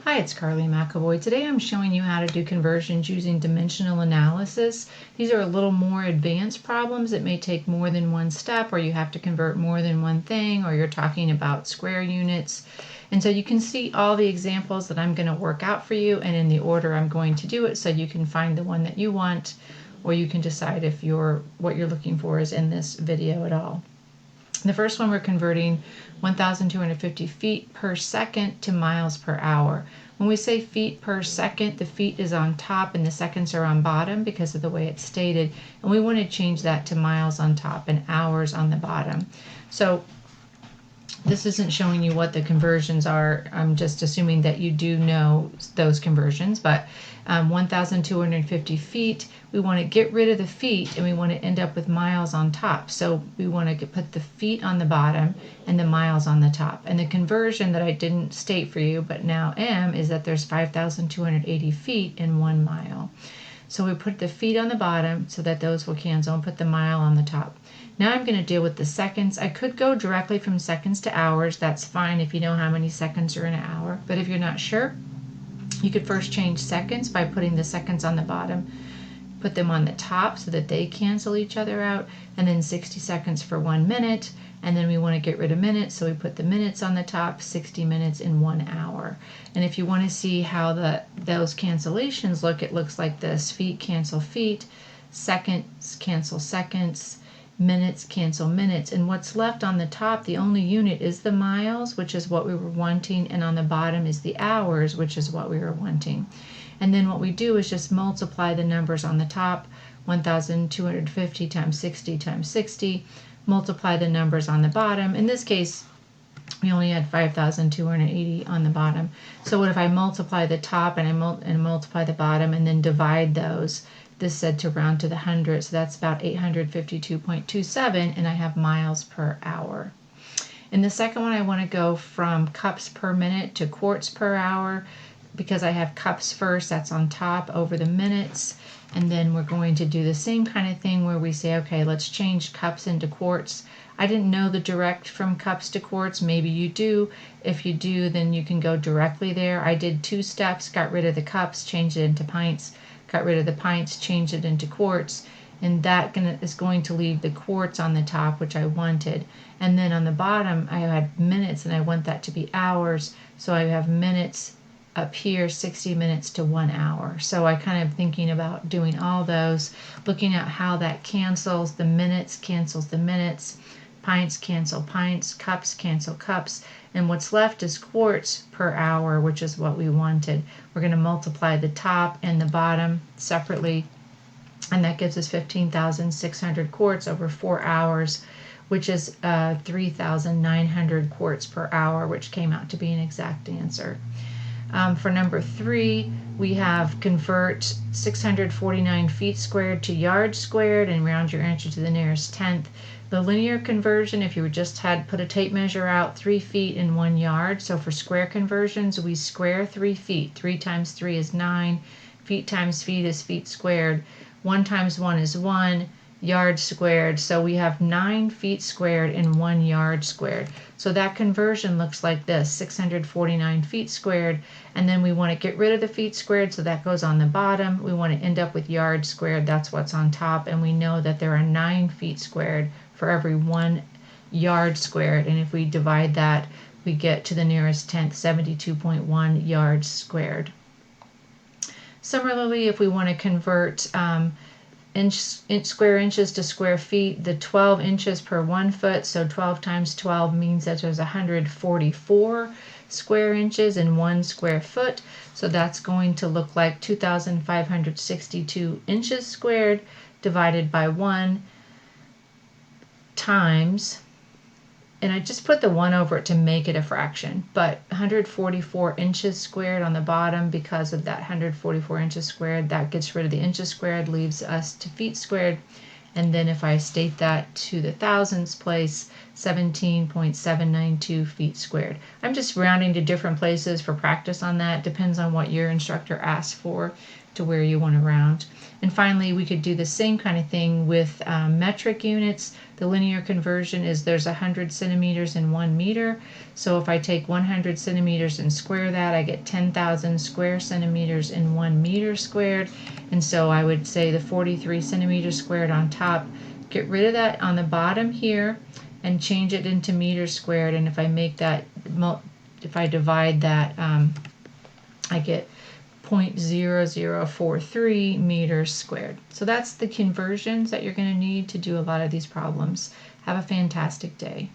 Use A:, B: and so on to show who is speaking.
A: Hi, it's Carly McAvoy. Today I'm showing you how to do conversions using dimensional analysis. These are a little more advanced problems. It may take more than one step, or you have to convert more than one thing, or you're talking about square units. And so you can see all the examples that I'm going to work out for you and in the order I'm going to do it, so you can find the one that you want, or you can decide if what you're looking for is in this video at all. The first one, we're converting 1,250 feet per second to miles per hour. When we say feet per second, the feet is on top and the seconds are on bottom because of the way it's stated. And we want to change that to miles on top and hours on the bottom. So this isn't showing you what the conversions are. I'm just assuming that you do know those conversions. But 1,250 feet, we want to get rid of the feet and we want to end up with miles on top. So we want to put the feet on the bottom and the miles on the top. And the conversion that I didn't state for you but now am is that there's 5,280 feet in 1 mile. So we put the feet on the bottom so that those will cancel and put the mile on the top. Now I'm going to deal with the seconds. I could go directly from seconds to hours. That's fine if you know how many seconds are in an hour. But if you're not sure, you could first change seconds by putting the seconds on the bottom, put them on the top so that they cancel each other out, and then 60 seconds for 1 minute. And then we want to get rid of minutes, so we put the minutes on the top, 60 minutes in 1 hour. And if you want to see how those cancellations look, it looks like this. Feet cancel feet, seconds cancel seconds, minutes cancel minutes. And what's left on the top, the only unit, is the miles, which is what we were wanting, and on the bottom is the hours, which is what we were wanting. And then what we do is just multiply the numbers on the top, 1,250 times 60 times 60, multiply the numbers on the bottom. In this case, we only had 5,280 on the bottom. So what if I multiply the top and I multiply the bottom and then divide those? This said to round to the hundred, so that's about 852.27, and I have miles per hour. In the second one, I want to go from cups per minute to quarts per hour. Because I have cups first, that's on top over the minutes. And then we're going to do the same kind of thing where we say, okay, let's change cups into quarts. I didn't know the direct from cups to quarts. Maybe you do. If you do, then you can go directly there. I did 2 steps, got rid of the cups, changed it into pints, got rid of the pints, changed it into quarts. And that is going to leave the quarts on the top, which I wanted. And then on the bottom, I had minutes, and I want that to be hours. So I have minutes up here, 60 minutes to 1 hour. So I kind of thinking about doing all those, looking at how that cancels. The minutes cancels the minutes, pints cancel pints, cups cancel cups, and what's left is quarts per hour, which is what we wanted. We're going to multiply the top and the bottom separately, and that gives us 15,600 quarts over 4 hours, which is 3,900 quarts per hour, which came out to be an exact answer. For number 3, we have convert 649 feet squared to yards squared and round your answer to the nearest tenth. The linear conversion, if you just had put a tape measure out, 3 feet in 1 yard. So for square conversions, we square 3 feet. 3 times 3 is 9. Feet times feet is feet squared. 1 times 1 is 1. Yards squared. So we have 9 feet squared in 1 yard squared. So that conversion looks like this: 649 feet squared, and then we want to get rid of the feet squared, so that goes on the bottom. We want to end up with yards squared, that's what's on top, and we know that there are 9 feet squared for every 1 yard squared, and if we divide that, we get to the nearest tenth, 72.1 yards squared. Similarly, if we want to convert square inches to square feet, the 12 inches per 1 foot, so 12 times 12 means that there's 144 square inches in 1 square foot. So that's going to look like 2,562 inches squared divided by 1 times, and I just put the 1 over it to make it a fraction, but 144 inches squared on the bottom. Because of that 144 inches squared, that gets rid of the inches squared, leaves us to feet squared. And then if I state that to the thousandths place, 17.792 feet squared. I'm just rounding to different places for practice on that. Depends on what your instructor asks for. to where you want to round. And finally, we could do the same kind of thing with metric units. The linear conversion is there's 100 centimeters in 1 meter. So if I take 100 centimeters and square that, I get 10,000 square centimeters in 1 meter squared. And so I would say the 43 centimeters squared on top, get rid of that on the bottom here and change it into meters squared. And if I make that, if I divide that, I get 0.0043 meters squared. So that's the conversions that you're going to need to do a lot of these problems. Have a fantastic day.